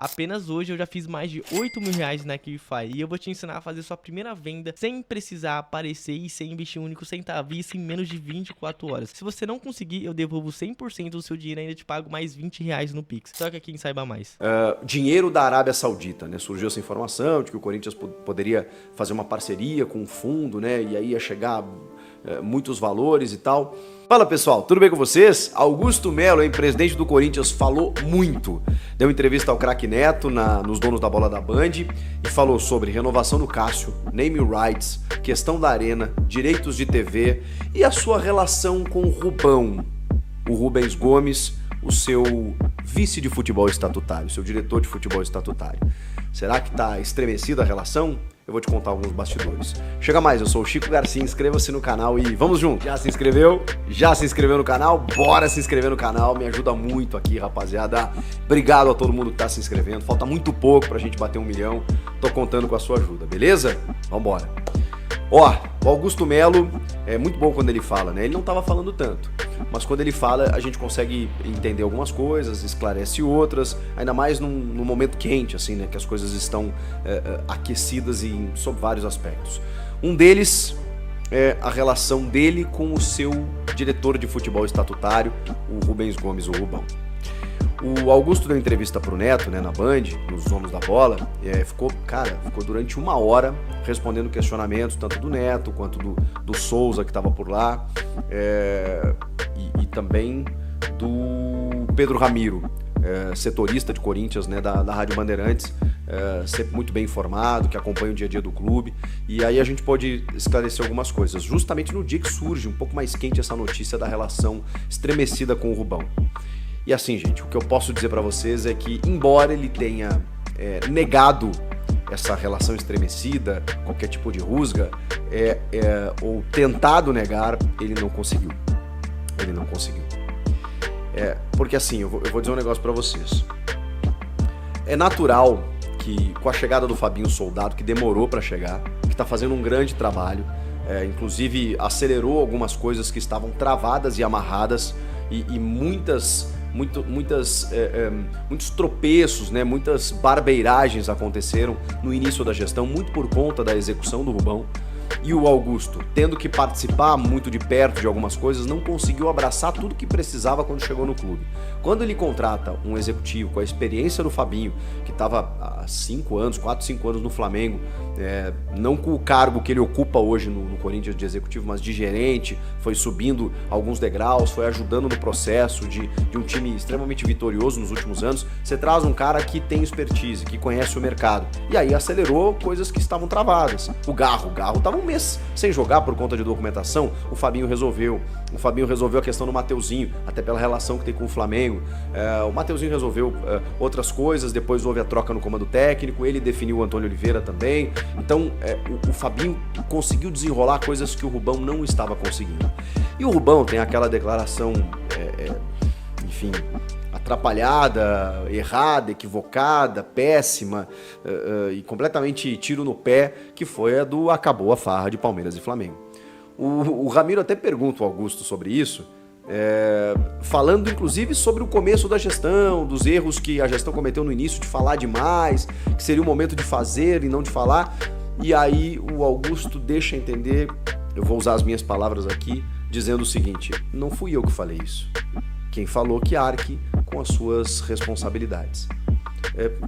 Apenas hoje eu já fiz mais de 8 mil reais na Kiwify e eu vou te ensinar a fazer sua primeira venda sem precisar aparecer e sem investir um único centavo, isso em menos de 24 horas. Se você não conseguir, eu devolvo 100% do seu dinheiro e ainda te pago mais 20 reais no Pix. Só que quem saiba mais. Dinheiro da Arábia Saudita, né? Surgiu essa informação de que o Corinthians poderia fazer uma parceria com um fundo, né? E aí ia chegar muitos valores e tal. Fala pessoal, tudo bem com vocês? Augusto Melo, presidente do Corinthians, falou muito. Deu entrevista ao Craque Neto nos Donos da Bola da Band e falou sobre renovação do Cássio, name rights, questão da arena, direitos de TV e a sua relação com o Rubão, o Rubens Gomes, o seu vice de futebol estatutário, seu diretor de futebol estatutário. Será que está estremecida a relação? Eu vou te contar alguns bastidores. Chega mais, eu sou o Chico Garcia, inscreva-se no canal e vamos junto. Já se inscreveu? Já se inscreveu no canal? Bora se inscrever no canal, me ajuda muito aqui, rapaziada. Obrigado a todo mundo que tá se inscrevendo, falta muito pouco pra gente bater 1 milhão. Tô contando com a sua ajuda, beleza? Vambora. Ó, o Augusto Melo é muito bom quando ele fala, né? Ele não tava falando tanto, mas quando ele fala a gente consegue entender algumas coisas, esclarece outras, ainda mais num momento quente, assim, né? Que as coisas estão aquecidas sob vários aspectos. Um deles é a relação dele com o seu diretor de futebol estatutário, o Rubens Gomes, o Rubão. O Augusto deu entrevista pro Neto, né, na Band, nos Donos da Bola, ficou durante 1 hora respondendo questionamentos, tanto do Neto quanto do Souza, que estava por lá, e também do Pedro Ramiro, setorista de Corinthians, né, da Rádio Bandeirantes, sempre muito bem informado, que acompanha o dia a dia do clube, e aí a gente pode esclarecer algumas coisas, justamente no dia que surge um pouco mais quente essa notícia da relação estremecida com o Rubão. E assim, gente, o que eu posso dizer pra vocês é que, embora ele tenha negado essa relação estremecida, qualquer tipo de rusga, ou tentado negar, ele não conseguiu. Ele não conseguiu. Porque assim, eu vou dizer um negócio pra vocês. É natural que, com a chegada do Fabinho Soldado, que demorou pra chegar, que tá fazendo um grande trabalho, inclusive acelerou algumas coisas que estavam travadas e amarradas, e muitos tropeços, né, muitas barbeiragens aconteceram no início da gestão, muito por conta da execução do Rubão. E o Augusto, tendo que participar muito de perto de algumas coisas, não conseguiu abraçar tudo que precisava quando chegou no clube. Quando ele contrata um executivo com a experiência do Fabinho, que estava há 4, 5 anos no Flamengo, não com o cargo que ele ocupa hoje no Corinthians de executivo, mas de gerente, foi subindo alguns degraus, foi ajudando no processo de um time extremamente vitorioso nos últimos anos. Você traz um cara que tem expertise, que conhece o mercado, e aí acelerou coisas que estavam travadas. O Garro estava 1 mês sem jogar por conta de documentação, o Fabinho resolveu a questão do Mateuzinho, até pela relação que tem com o Flamengo. O Mateuzinho resolveu outras coisas, depois houve a troca no comando técnico, ele definiu o Antônio Oliveira também. Então o Fabinho conseguiu desenrolar coisas que o Rubão não estava conseguindo. E o Rubão tem aquela declaração, enfim, atrapalhada, errada, equivocada, péssima e completamente tiro no pé, que foi a do acabou a farra de Palmeiras e Flamengo. O Ramiro até pergunta ao Augusto sobre isso, falando inclusive sobre o começo da gestão, dos erros que a gestão cometeu no início de falar demais, que seria o momento de fazer e não de falar. E aí o Augusto deixa entender, eu vou usar as minhas palavras aqui, dizendo o seguinte: não fui eu que falei isso. Quem falou que arque com as suas responsabilidades.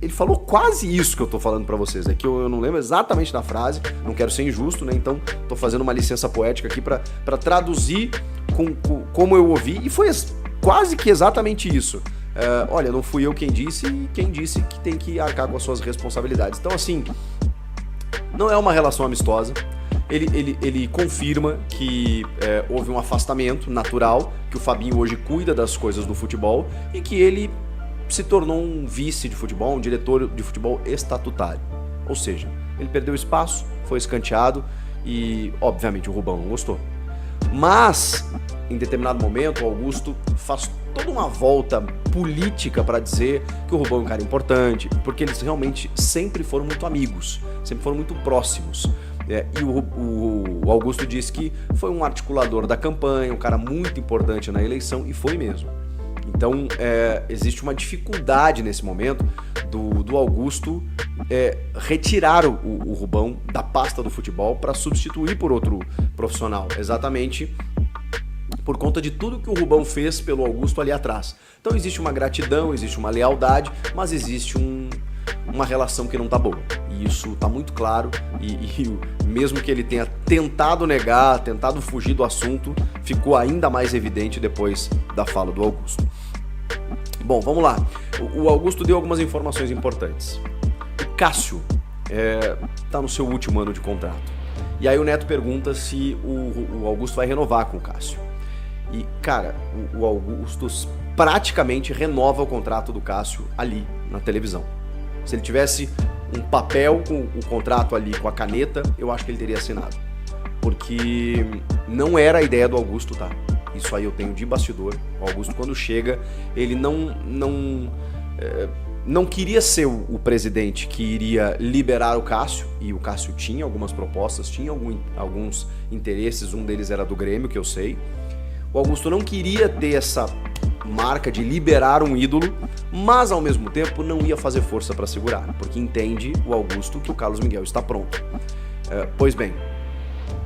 Ele falou quase isso que eu tô falando pra vocês, que eu não lembro exatamente da frase, não quero ser injusto, né? Então tô fazendo uma licença poética aqui pra traduzir como eu ouvi, e foi quase que exatamente isso. Olha, não fui eu quem disse, e quem disse que tem que arcar com as suas responsabilidades. Então assim, não é uma relação amistosa. Ele confirma que houve um afastamento natural, que o Fabinho hoje cuida das coisas do futebol e que ele se tornou um vice de futebol, um diretor de futebol estatutário. Ou seja, ele perdeu espaço, foi escanteado e, obviamente, o Rubão não gostou. Mas, em determinado momento, o Augusto faz toda uma volta política para dizer que o Rubão é um cara importante, porque eles realmente sempre foram muito amigos, sempre foram muito próximos. E o Augusto disse que foi um articulador da campanha, um cara muito importante na eleição, e foi mesmo. Então, existe uma dificuldade nesse momento do Augusto retirar o Rubão da pasta do futebol para substituir por outro profissional, exatamente por conta de tudo que o Rubão fez pelo Augusto ali atrás. Então existe uma gratidão, existe uma lealdade, mas existe uma relação que não tá boa. E isso tá muito claro e mesmo que ele tenha tentado negar, tentado fugir do assunto, ficou ainda mais evidente depois da fala do Augusto. Bom, vamos lá. O Augusto deu algumas informações importantes. O Cássio tá no seu último ano de contrato. E aí o Neto pergunta se o Augusto vai renovar com o Cássio. E, cara, o Augusto praticamente renova o contrato do Cássio ali na televisão. Se ele tivesse um papel com o contrato ali, com a caneta, eu acho que ele teria assinado. Porque não era a ideia do Augusto, tá? Isso aí eu tenho de bastidor. O Augusto, quando chega, ele não queria ser o presidente que iria liberar o Cássio, e o Cássio tinha algumas propostas, tinha alguns interesses, um deles era do Grêmio, que eu sei. O Augusto não queria ter essa marca de liberar um ídolo, mas ao mesmo tempo não ia fazer força para segurar, porque entende o Augusto que o Carlos Miguel está pronto. Pois bem,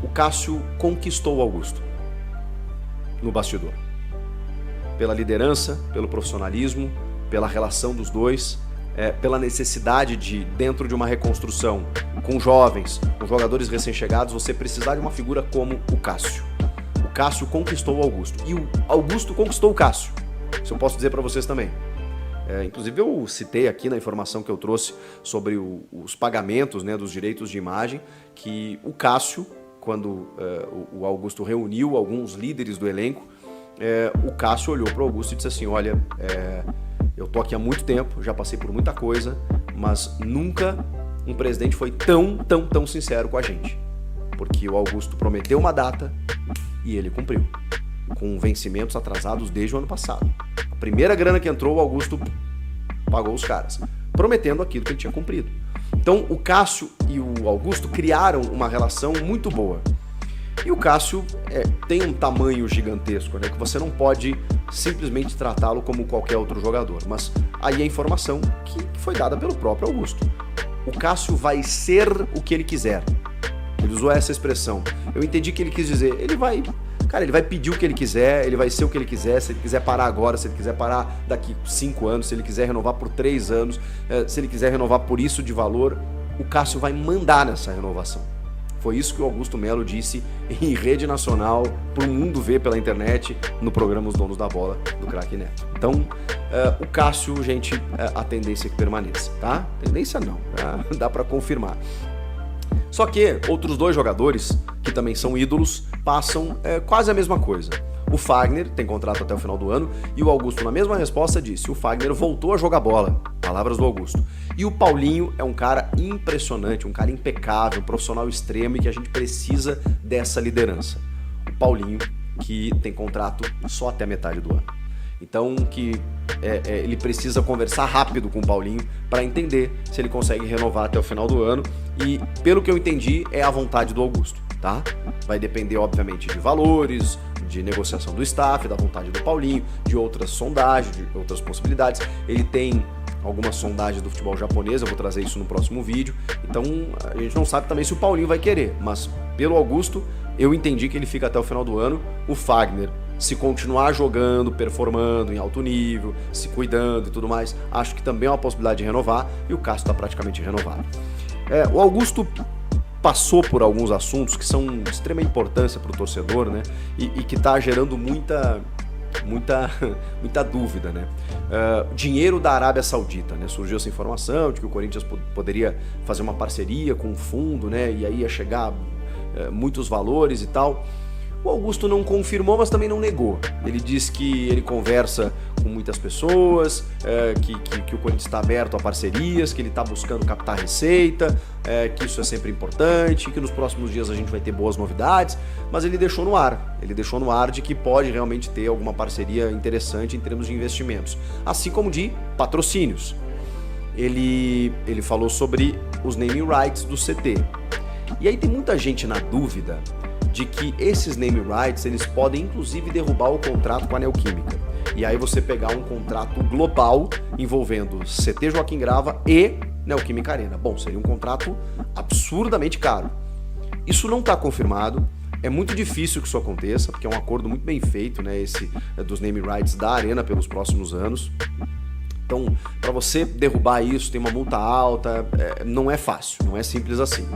o Cássio conquistou o Augusto no bastidor. Pela liderança, pelo profissionalismo, pela relação dos dois, pela necessidade de, dentro de uma reconstrução com jovens, com jogadores recém-chegados, você precisar de uma figura como o Cássio. O Cássio conquistou o Augusto e o Augusto conquistou o Cássio. Isso eu posso dizer para vocês também. Inclusive eu citei aqui na informação que eu trouxe sobre os pagamentos, né, dos direitos de imagem, que o Cássio, quando o Augusto reuniu alguns líderes do elenco, o Cássio olhou para o Augusto e disse assim: olha, eu tô aqui há muito tempo, já passei por muita coisa, mas nunca um presidente foi tão sincero com a gente. Porque o Augusto prometeu uma data e ele cumpriu, com vencimentos atrasados desde o ano passado. A primeira grana que entrou, o Augusto pagou os caras, prometendo aquilo que ele tinha cumprido. Então o Cássio e o Augusto criaram uma relação muito boa. E o Cássio tem um tamanho gigantesco, né, que você não pode simplesmente tratá-lo como qualquer outro jogador. Mas aí a informação que foi dada pelo próprio Augusto. O Cássio vai ser o que ele quiser. Ele usou essa expressão. Eu entendi que ele quis dizer, ele vai pedir o que ele quiser, ele vai ser o que ele quiser, se ele quiser parar agora, se ele quiser parar daqui 5 anos, se ele quiser renovar por 3 anos, se ele quiser renovar por isso de valor, o Cássio vai mandar nessa renovação. Foi isso que o Augusto Melo disse em rede nacional, para o mundo ver pela internet, no programa Os Donos da Bola, do Craque Neto. Então, o Cássio, gente, a tendência é que permaneça, tá? Tendência não, dá para confirmar. Só que outros 2 jogadores, que também são ídolos, passam quase a mesma coisa. O Fagner tem contrato até o final do ano e o Augusto, na mesma resposta, disse: o Fagner voltou a jogar bola. Palavras do Augusto. E o Paulinho é um cara impressionante, um cara impecável, um profissional extremo e que a gente precisa dessa liderança. O Paulinho, que tem contrato só até a metade do ano. Então, ele precisa conversar rápido com o Paulinho para entender se ele consegue renovar até o final do ano. E, pelo que eu entendi, é a vontade do Augusto, tá? Vai depender, obviamente, de valores, de negociação do staff, da vontade do Paulinho, de outras sondagens, de outras possibilidades. Ele tem algumas sondagens do futebol japonês, eu vou trazer isso no próximo vídeo. Então, a gente não sabe também se o Paulinho vai querer, mas pelo Augusto, eu entendi que ele fica até o final do ano. O Fagner, se continuar jogando, performando em alto nível, se cuidando e tudo mais, acho que também é uma possibilidade de renovar, e o Cássio está praticamente renovado. O Augusto passou por alguns assuntos que são de extrema importância para o torcedor, né? E que está gerando muita dúvida, né? Dinheiro da Arábia Saudita, né? Surgiu essa informação de que o Corinthians poderia fazer uma parceria com um fundo, né? E aí ia chegar muitos valores e tal. O Augusto não confirmou, mas também não negou. Ele diz que ele conversa com muitas pessoas, que o Corinthians está aberto a parcerias, que ele está buscando captar receita, que isso é sempre importante, que nos próximos dias a gente vai ter boas novidades, mas ele deixou no ar. Ele deixou no ar de que pode realmente ter alguma parceria interessante em termos de investimentos, assim como de patrocínios. Ele falou sobre os naming rights do CT. E aí tem muita gente na dúvida de que esses name rights, eles podem inclusive derrubar o contrato com a Neoquímica. e aí você pegar um contrato global envolvendo CT Joaquim Grava e Neoquímica Arena. Bom, seria um contrato absurdamente caro. Isso não está confirmado, é muito difícil que isso aconteça, porque é um acordo muito bem feito, né, esse dos name rights da Arena pelos próximos anos. Então, para você derrubar isso, tem uma multa alta, não é fácil, não é simples assim.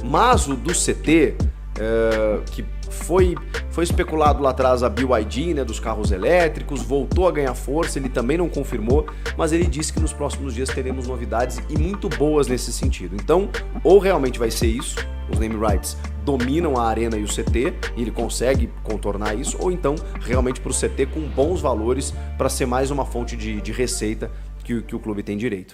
Mas o do CT, que foi especulado lá atrás a BYD, né, dos carros elétricos, voltou a ganhar força, ele também não confirmou, mas ele disse que nos próximos dias teremos novidades e muito boas nesse sentido. Então, ou realmente vai ser isso, os name rights dominam a Arena e o CT, e ele consegue contornar isso, ou então realmente para o CT com bons valores para ser mais uma fonte de receita que o clube tem direito.